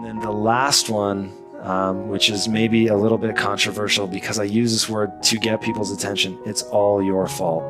then the last one, which is maybe a little bit controversial because I use this word to get people's attention. It's all your fault.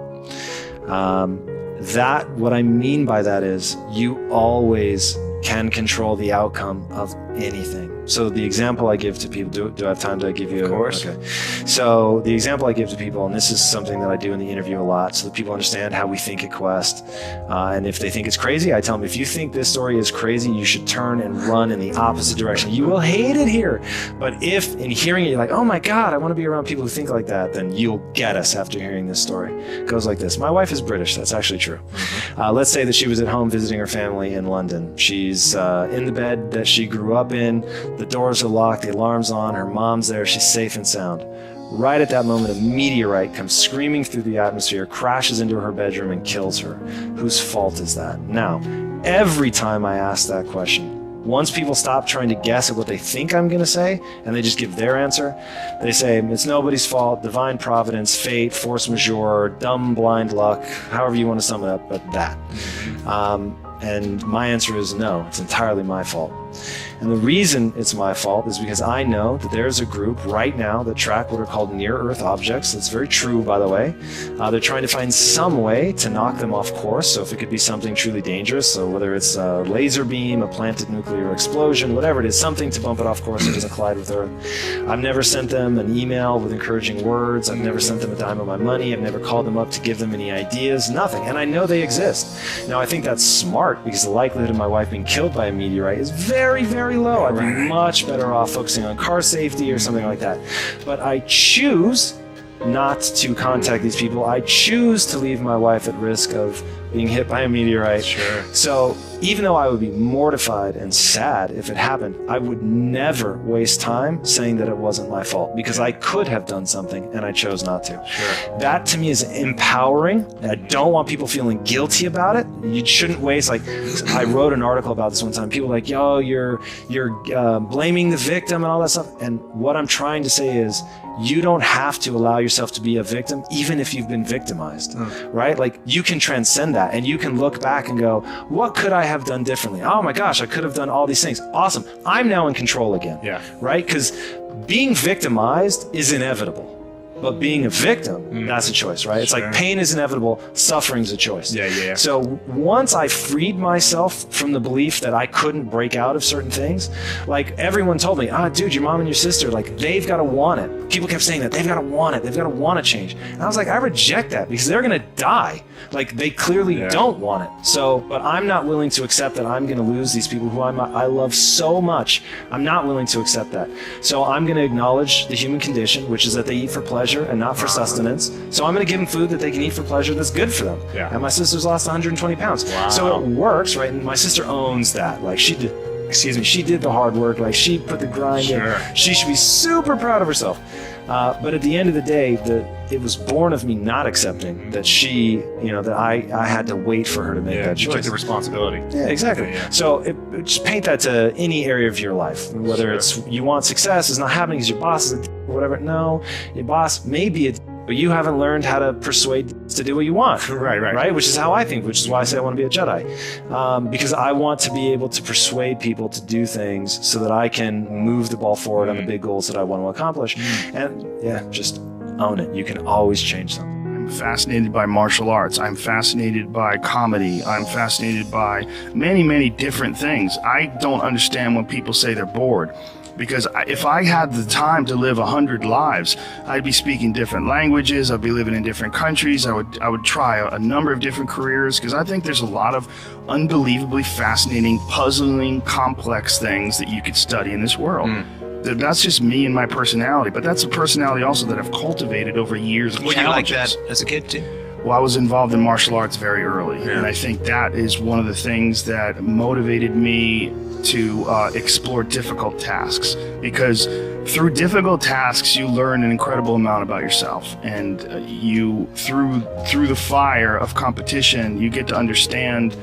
What I mean by that is you always can control the outcome of anything. So the example I give to people, do I have time to give you? Of course. Okay. So the example I give to people, and this is something that I do in the interview a lot, so that people understand how we think at Quest. And if they think it's crazy, I tell them, if you think this story is crazy, you should turn and run in the opposite direction. You will hate it here. But if in hearing it, you're like, oh my God, I want to be around people who think like that, then you'll get us after hearing this story. It goes like this. My wife is British. That's actually true. Let's say that she was at home visiting her family in London. She's in the bed that she grew up in. The doors are locked, the alarm's on, her mom's there, she's safe and sound. Right at that moment, a meteorite comes screaming through the atmosphere, crashes into her bedroom and kills her. Whose fault is that? Now, every time I ask that question, once people stop trying to guess at what they think I'm going to say, and they just give their answer, they say, it's nobody's fault, divine providence, fate, force majeure, dumb, blind luck, however you want to sum it up, but that. And my answer is no, it's entirely my fault. And the reason it's my fault is because I know that there's a group right now that track what are called near-Earth objects. That's very true, by the way. They're trying to find some way to knock them off course. So if it could be something truly dangerous, so whether it's a laser beam, a planted nuclear explosion, whatever it is, something to bump it off course so it doesn't collide with Earth. I've never sent them an email with encouraging words. I've never sent them a dime of my money. I've never called them up to give them any ideas, nothing. And I know they exist. Now, I think that's smart because the likelihood of my wife being killed by a meteorite is very, very low. I'd be much better off focusing on car safety or something like that. But I choose not to contact these people. I choose to leave my wife at risk of being hit by a meteorite. Sure. So even though I would be mortified and sad if it happened, I would never waste time saying that it wasn't my fault because I could have done something and I chose not to. Sure. That to me is empowering. I don't want people feeling guilty about it. You shouldn't waste, like, I wrote an article about this one time. People were like, yo, you're blaming the victim and all that stuff. And what I'm trying to say is, you don't have to allow yourself to be a victim, even if you've been victimized, right? Like, you can transcend that and you can look back and go, what could I have done differently? Oh my gosh, I could have done all these things. Awesome. I'm now in control again, right? Because being victimized is inevitable. But being a victim, that's a choice, right? It's like pain is inevitable, suffering's a choice. Yeah. So once I freed myself from the belief that I couldn't break out of certain things, like everyone told me, dude, your mom and your sister, like, they've got to want it. People kept saying that, they've got to want it, they've got to want to change. And I was like, I reject that because they're going to die. Like, they clearly don't want it. So, but I'm not willing to accept that I'm going to lose these people who I love so much. I'm not willing to accept that. So I'm going to acknowledge the human condition, which is that they eat for pleasure and not for sustenance. So I'm going to give them food that they can eat for pleasure that's good for them. And my sister's lost 120 pounds. Wow. So it works, right? And my sister owns that. Like, she did the hard work. Like, she put the grind in. She should be super proud of herself. But at the end of the day, it was born of me not accepting that that I had to wait for her to make that choice. You took the responsibility. Yeah, exactly. So just paint that to any area of your life, whether it's you want success, it's not happening because your boss is or whatever. No, your boss may be but you haven't learned how to persuade to do what you want. Right? Which is how I think, which is why I say I want to be a Jedi. Because I want to be able to persuade people to do things so that I can move the ball forward on the big goals that I want to accomplish. And just own it. You can always change something. I'm fascinated by martial arts. I'm fascinated by comedy. I'm fascinated by many, many different things. I don't understand when people say they're bored. Because if I had the time to live 100 lives, I'd be speaking different languages, I'd be living in different countries, I would try a number of different careers, because I think there's a lot of unbelievably fascinating, puzzling, complex things that you could study in this world. That's just me and my personality, but that's a personality also that I've cultivated over years of challenges. Were you like that as a kid too? Well, I was involved in martial arts very early, and I think that is one of the things that motivated me to explore difficult tasks, because through difficult tasks you learn an incredible amount about yourself, and you through the fire of competition you get to understand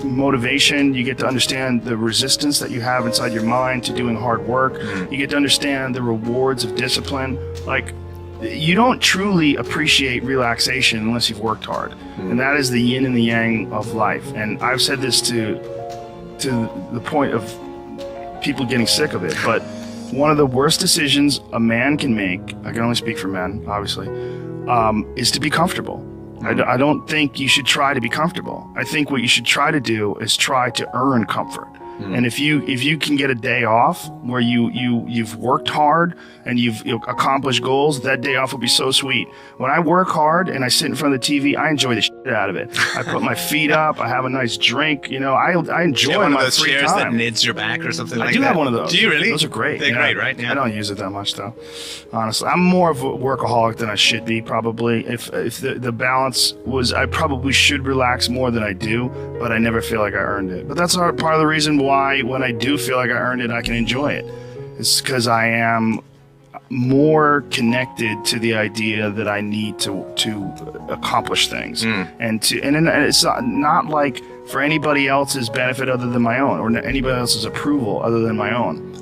motivation, you get to understand the resistance that you have inside your mind to doing hard work, you get to understand the rewards of discipline. Like, you don't truly appreciate relaxation unless you've worked hard. And that is the yin and the yang of life. And I've said this to the point of people getting sick of it, but one of the worst decisions a man can make, I can only speak for men, obviously, is to be comfortable. I don't think you should try to be comfortable. I think what you should try to do is try to earn comfort. And if you can get a day off where you've worked hard and you've accomplished goals, that day off will be so sweet. When I work hard and I sit in front of the TV, I enjoy the shit out of it. I put my feet up, I have a nice drink, I enjoy my free chairs time. that knids your back or something like that? I do have one of those. Do you really? Those are great. They're great, right? Yeah. I don't use it that much though. Honestly, I'm more of a workaholic than I should be probably. If the balance was, I probably should relax more than I do, but I never feel like I earned it. But that's part of the reason why when I do feel like I earned it, I can enjoy it. It's because I am more connected to the idea that I need to accomplish things, and it's not like for anybody else's benefit other than my own, or anybody else's approval other than my own.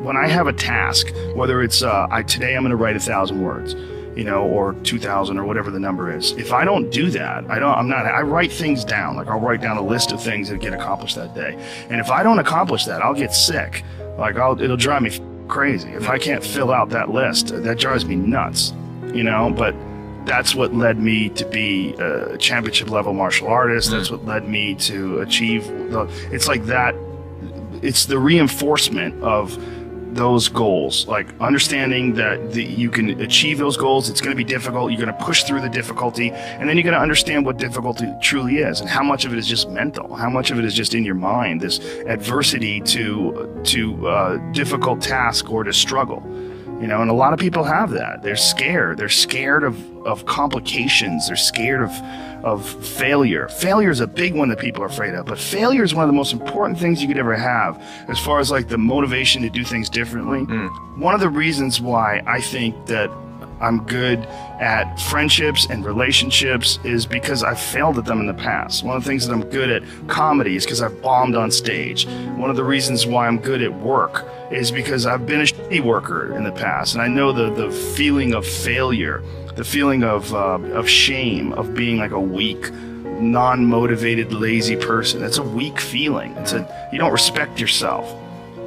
When I have a task, whether it's today I'm going to write 1,000 words, or 2,000 or whatever the number is. If I don't do that, I write things down. Like I'll write down a list of things that get accomplished that day. And if I don't accomplish that, I'll get sick. Like it'll drive me crazy. If I can't fill out that list, that drives me nuts, but that's what led me to be a championship level martial artist. That's what led me to achieve it's like that. It's the reinforcement of those goals, like understanding that you can achieve those goals. It's going to be difficult. You're going to push through the difficulty, and then you're going to understand what difficulty truly is, and how much of it is just mental, how much of it is just in your mind. This adversity to difficult task or to struggle, and a lot of people have that. They're scared. They're scared of complications. They're scared of failure. Failure is a big one that people are afraid of, but failure is one of the most important things you could ever have as far as like the motivation to do things differently. One of the reasons why I think that I'm good at friendships and relationships is because I've failed at them in the past. One of the things that I'm good at comedy is because I've bombed on stage. One of the reasons why I'm good at work is because I've been a shitty worker in the past, and I know the feeling of failure, the feeling of shame, of being like a weak, non-motivated, lazy person. It's a weak feeling. You don't respect yourself.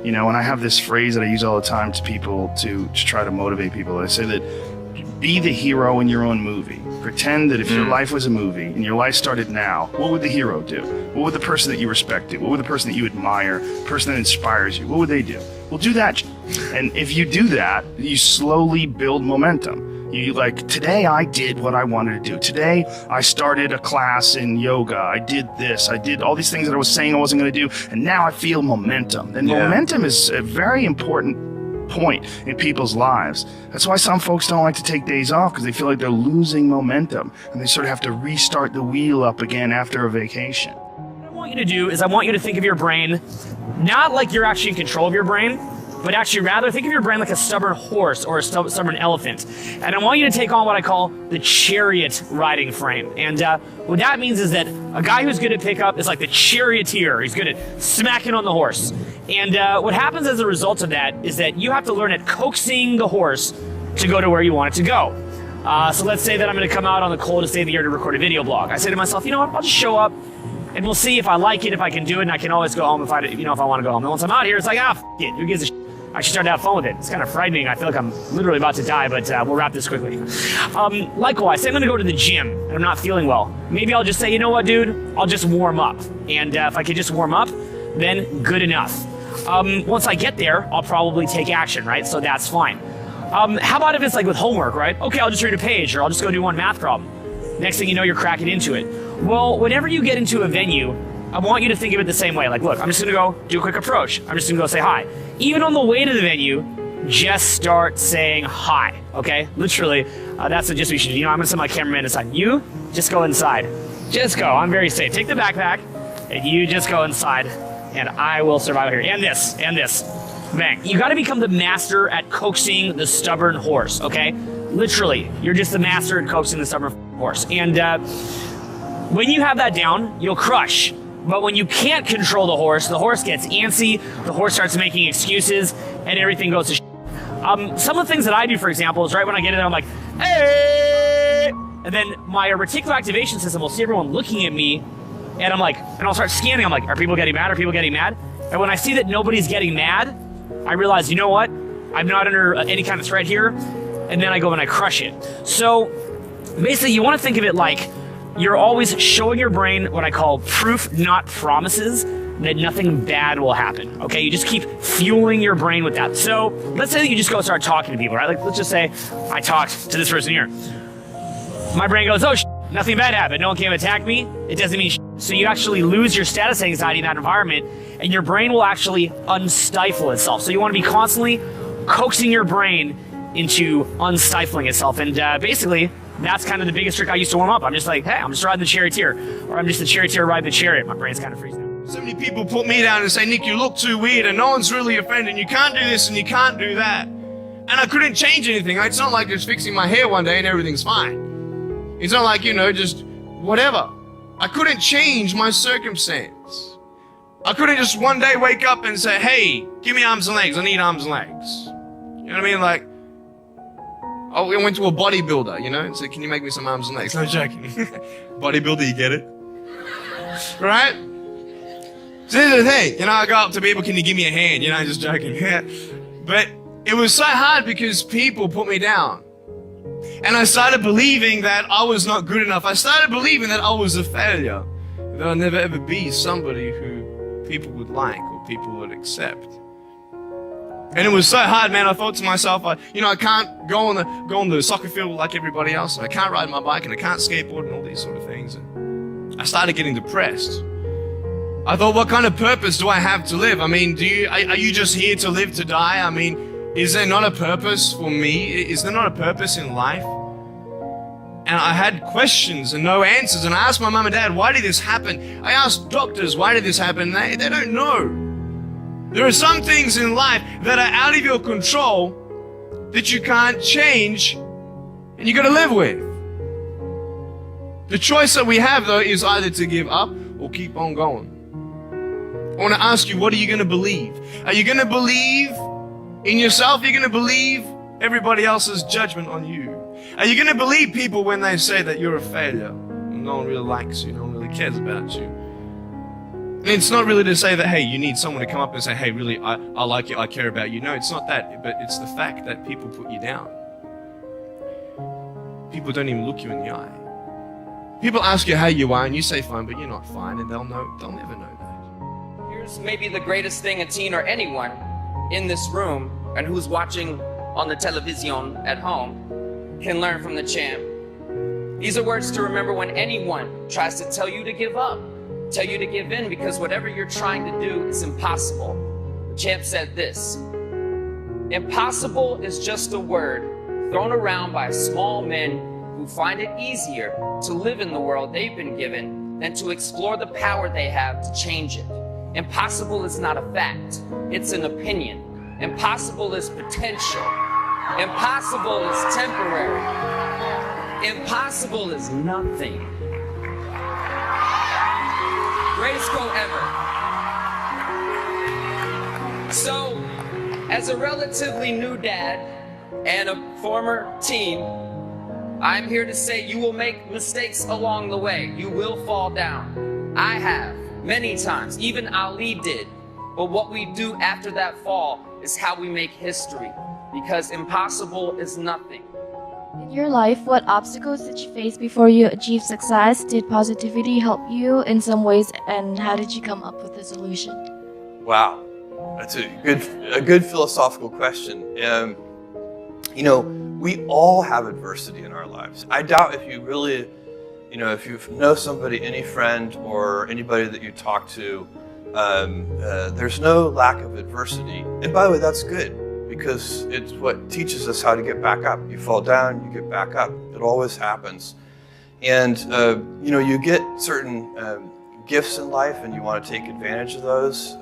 And I have this phrase that I use all the time to people to try to motivate people. I say that be the hero in your own movie. Pretend that if your life was a movie and your life started now, what would the hero do? What would the person that you respect do? What would the person that you admire, the person that inspires you, what would they do? Well, do that. And if you do that, you slowly build momentum. You today I did what I wanted to do. Today I started a class in yoga. I did this. I did all these things that I was saying I wasn't going to do. And now I feel momentum. And momentum is a very important point in people's lives. That's why some folks don't like to take days off, because they feel like they're losing momentum. And they sort of have to restart the wheel up again after a vacation. What I want you to do is I want you to think of your brain not like you're actually in control of your brain, but actually rather think of your brain like a stubborn horse or a stubborn elephant. And I want you to take on what I call the chariot riding frame. And what that means is that a guy who's good at pickup is like the charioteer. He's good at smacking on the horse. And what happens as a result of that is that you have to learn at coaxing the horse to go to where you want it to go. So let's say that I'm going to come out on the coldest day of the year to record a video blog. I say to myself, you know what, I'll just show up and we'll see if I like it, if I can do it, and I can always go home if I want to go home. And once I'm out here, it's like, f it, who gives a shit? I should start to have fun with it. It's kind of frightening. I feel like I'm literally about to die, but we'll wrap this quickly. Likewise, say I'm going to go to the gym and I'm not feeling well. Maybe I'll just say, you know what, dude? I'll just warm up. And if I could just warm up, then good enough. Once I get there, I'll probably take action, right? So that's fine. How about if it's like with homework, right? Okay, I'll just read a page, or I'll just go do one math problem. Next thing you know, you're cracking into it. Well, whenever you get into a venue, I want you to think of it the same way. Like, look, I'm just going to go do a quick approach. I'm just going to go say hi. Even on the way to the venue, just start saying hi, okay? Literally, that's just what you should do. I'm going to send my cameraman inside. You, just go inside. Just go. I'm very safe. Take the backpack, and you just go inside, and I will survive here. And this. Bang. You got to become the master at coaxing the stubborn horse, okay? Literally, you're just the master at coaxing the stubborn horse. And when you have that down, you'll crush. But when you can't control the horse gets antsy, the horse starts making excuses, and everything goes to shit. Some of the things that I do, for example, is right when I get in there, I'm like, hey! And then my reticular activation system will see everyone looking at me, And I'm like, and I'll start scanning. I'm like, are people getting mad? Are people getting mad? And when I see that nobody's getting mad, I realize, you know what? I'm not under any kind of threat here. And then I go and I crush it. So basically, you want to think of it like you're always showing your brain what I call proof, not promises, that nothing bad will happen. Okay, you just keep fueling your brain with that. So let's say that you just go start talking to people, right? Like, let's just say I talked to this person here. My brain goes, oh, nothing bad happened. No one came attack me. It doesn't mean So you actually lose your status anxiety in that environment, and your brain will actually unstifle itself. So you want to be constantly coaxing your brain into unstifling itself. And basically, that's kind of the biggest trick I used to warm up. I'm just like, hey, I'm just riding the charioteer. Or I'm just the charioteer riding the chariot. My brain's kind of freezing out. So many people put me down and say, Nick, you look too weird and no one's really offended. You can't do this and you can't do that. And I couldn't change anything. It's not like just fixing my hair one day and everything's fine. It's not like, just whatever. I couldn't change my circumstance. I couldn't just one day wake up and say, hey, give me arms and legs. I need arms and legs. You know what I mean? Like, I went to a bodybuilder, and said, can you make me some arms and legs? No joking. Bodybuilder, you get it? Right? So here's the thing, I go up to people, can you give me a hand? Just joking. But it was so hard because people put me down. And I started believing that I was not good enough. I started believing that I was a failure. That I'll never ever be somebody who people would like or people would accept. And it was so hard, man. I thought to myself, I can't go on the soccer field like everybody else, and I can't ride my bike, and I can't skateboard, and all these sort of things. And I started getting depressed. I thought, what kind of purpose do I have to live? I mean, are you just here to live to die? I mean, is there not a purpose for me? Is there not a purpose in life? And I had questions and no answers. And I asked my mom and dad, why did this happen? I asked doctors, why did this happen? They don't know. There are some things in life that are out of your control that you can't change and you got to live with. The choice that we have, though, is either to give up or keep on going. I want to ask you, what are you going to believe? Are you going to believe in yourself? Are you going to believe everybody else's judgment on you? Are you going to believe people when they say that you're a failure? No one really likes you. No one really cares about you. And it's not really to say that, hey, you need someone to come up and say, hey, really, I like you, I care about you. No, it's not that, but it's the fact that people put you down. People don't even look you in the eye. People ask you how you are, and you say fine, but you're not fine, and they'll never know that. Here's maybe the greatest thing a teen or anyone in this room and who's watching on the television at home can learn from the champ. These are words to remember when anyone tries to tell you to give up, tell you to give in, because whatever you're trying to do is impossible. The champ said this: impossible is just a word thrown around by small men who find it easier to live in the world they've been given than to explore the power they have to change it. Impossible is not a fact, it's an opinion. Impossible is potential. Impossible is temporary. Impossible is nothing. Greatest quote ever. So, as a relatively new dad and a former teen, I'm here to say you will make mistakes along the way. You will fall down. I have, many times. Even Ali did. But what we do after that fall is how we make history. Because impossible is nothing. In your life, what obstacles did you face before you achieved success? Did positivity help you in some ways, and how did you come up with a solution? Wow, that's a good philosophical question. We all have adversity in our lives. I doubt if you really, if you know somebody, any friend or anybody that you talk to, there's no lack of adversity. And by the way, that's good, because it's what teaches us how to get back up. You fall down, you get back up. It always happens. And, you get certain gifts in life and you want to take advantage of those.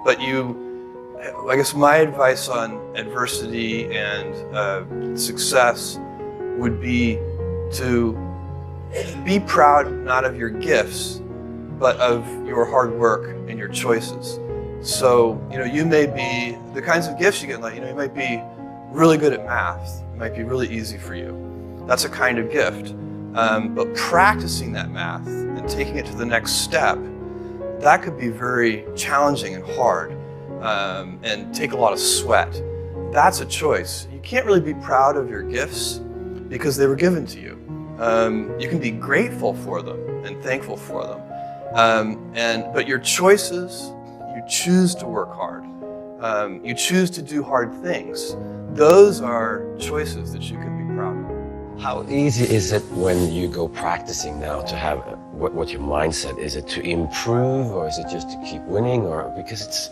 But I guess my advice on adversity and success would be to be proud not of your gifts, but of your hard work and your choices. So, you may be, the kinds of gifts you get in life, you might be really good at math. It might be really easy for you. That's a kind of gift. But practicing that math and and taking it to the next step, that could be very challenging and hard and take a lot of sweat. That's a choice. You can't really be proud of your gifts because they were given to you. You can be grateful for them and thankful for them. But your choices, you choose to work hard. You choose to do hard things. Those are choices that you can be proud of. How easy is it when you go practicing now to have what your mindset? Is it to improve, or is it just to keep winning? Or because it's,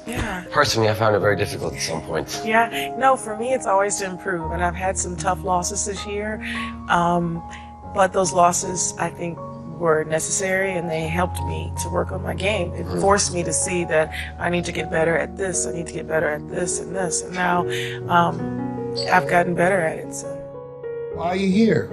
personally, I found it very difficult at some point. Yeah, no, for me, it's always to improve. And I've had some tough losses this year. But those losses, I think, were necessary, and they helped me to work on my game. It forced me to see that I need to get better at this, I need to get better at this and this. And now I've gotten better at it. So. Why are you here?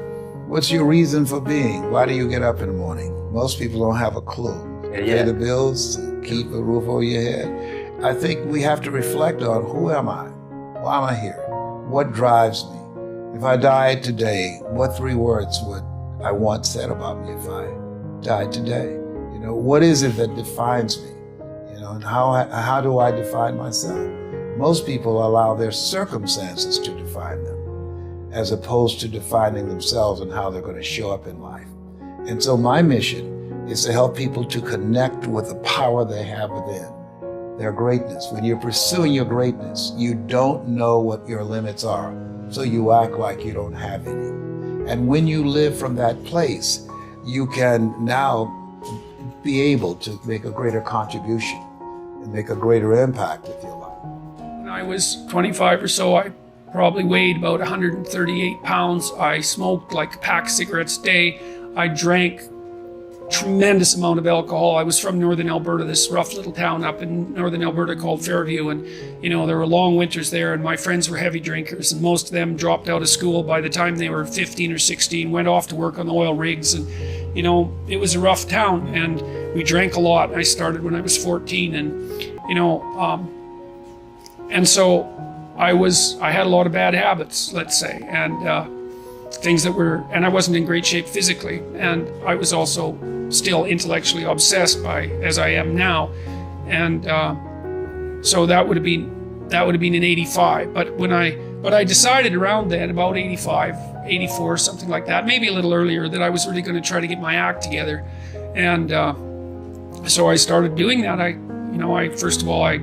What's your reason for being? Why do you get up in the morning? Most people don't have a clue. Pay the bills, keep a roof over your head. I think we have to reflect on, who am I? Why am I here? What drives me? If I died today, what 3 words would I want said about me if I died today? You know, what is it that defines me? You know, and how do I define myself? Most people allow their circumstances to define them, as opposed to defining themselves and how they're going to show up in life. And so my mission is to help people to connect with the power they have within, their greatness. When you're pursuing your greatness, you don't know what your limits are, so you act like you don't have any. And when you live from that place, you can now be able to make a greater contribution and make a greater impact with your life. When I was 25 or so, I probably weighed about 138 pounds. I smoked like a pack of cigarettes a day. I drank tremendous amount of alcohol. I was from northern Alberta, this rough little town up in northern Alberta called Fairview, and there were long winters there, and my friends were heavy drinkers, and most of them dropped out of school by the time they were 15 or 16, went off to work on the oil rigs, and it was a rough town, and we drank a lot. I started when I was 14, and so I had a lot of bad habits, let's say, and things that were, and I wasn't in great shape physically, and I was also still intellectually obsessed by, as I am now, and so that would have been in 85. But I decided around then, about 85, 84, something like that, maybe a little earlier, that I was really going to try to get my act together, and so I started doing that. First of all, I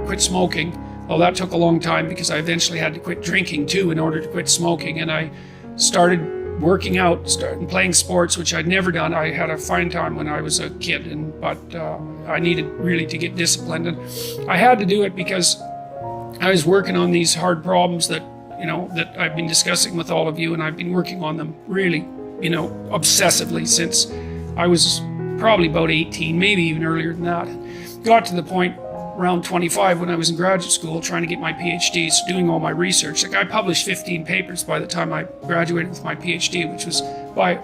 quit smoking. Well, that took a long time because I eventually had to quit drinking too in order to quit smoking. And I started working out, started playing sports, which I'd never done. I had a fine time when I was a kid, but I needed really to get disciplined. And I had to do it because I was working on these hard problems that I've been discussing with all of you, and I've been working on them really, obsessively since I was probably about 18, maybe even earlier than that. Got to the point around 25 when I was in graduate school trying to get my PhD, so doing all my research. Like, I published 15 papers by the time I graduated with my PhD, which was by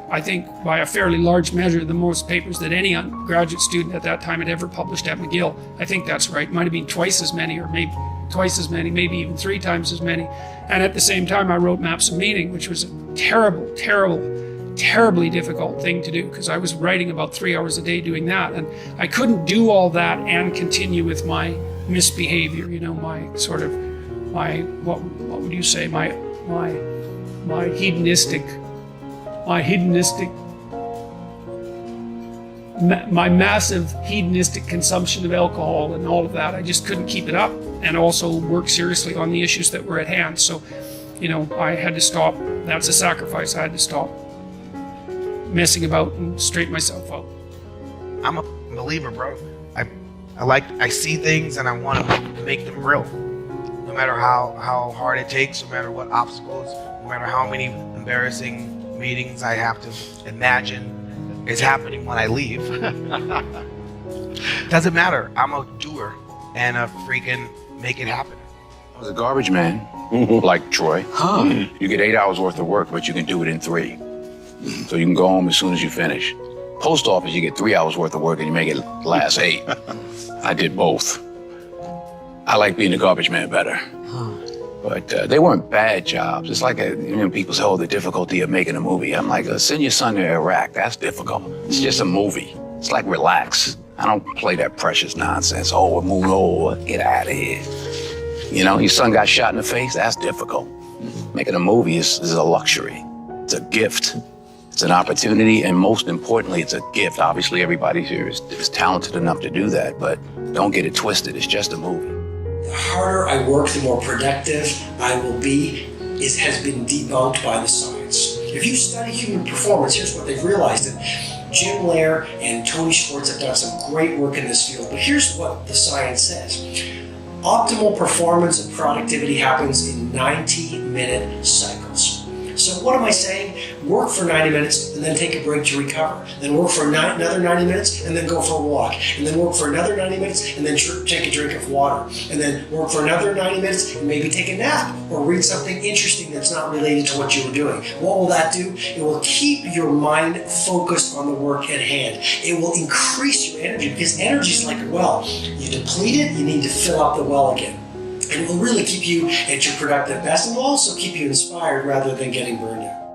a fairly large measure the most papers that any graduate student at that time had ever published at McGill. I think that's right. Might have been twice as many, or maybe twice as many, maybe even 3 times as many. And at the same time, I wrote Maps of Meaning, which was a terribly difficult thing to do, because I was writing about 3 hours a day doing that, and I couldn't do all that and continue with my misbehavior, my sort of, what would you say, my massive hedonistic consumption of alcohol and all of that. I just couldn't keep it up, and also work seriously on the issues that were at hand. So, I had to stop. That's a sacrifice. I had to stop messing about and straighten myself out. I'm a believer, bro. I see things and I want to make them real. No matter how hard it takes, no matter what obstacles, no matter how many embarrassing meetings I have to imagine is happening when I leave. Doesn't matter. I'm a doer and a freaking make it happen. I was a garbage man, like Troy. You get 8 hours worth of work, but you can do it in 3. So you can go home as soon as you finish. Post office, you get 3 hours worth of work and you make it last 8. I did both. I like being a garbage man better. But they weren't bad jobs. It's like people say, oh, the difficulty of making a movie. I'm like, send your son to Iraq. That's difficult. It's just a movie. It's like, relax. I don't play that precious nonsense. Oh, we're moving over. Get out of here. You know, your son got shot in the face. That's difficult. Making a movie is a luxury. It's a gift. It's an opportunity, and most importantly, it's a gift. Obviously, everybody here is talented enough to do that, but don't get it twisted. It's just a movie. The harder I work, the more productive I will be, has been debunked by the science. If you study human performance, here's what they've realized. And Jim Lair and Tony Schwartz have done some great work in this field, but here's what the science says. Optimal performance and productivity happens in 90-minute cycles. So what am I saying? Work for 90 minutes and then take a break to recover. Then work for another 90 minutes and then go for a walk. And then work for another 90 minutes and then take a drink of water. And then work for another 90 minutes and maybe take a nap or read something interesting that's not related to what you were doing. What will that do? It will keep your mind focused on the work at hand. It will increase your energy, because energy is like a well. You deplete it, you need to fill up the well again. And it will really keep you at your productive best, and will also keep you inspired rather than getting burned out.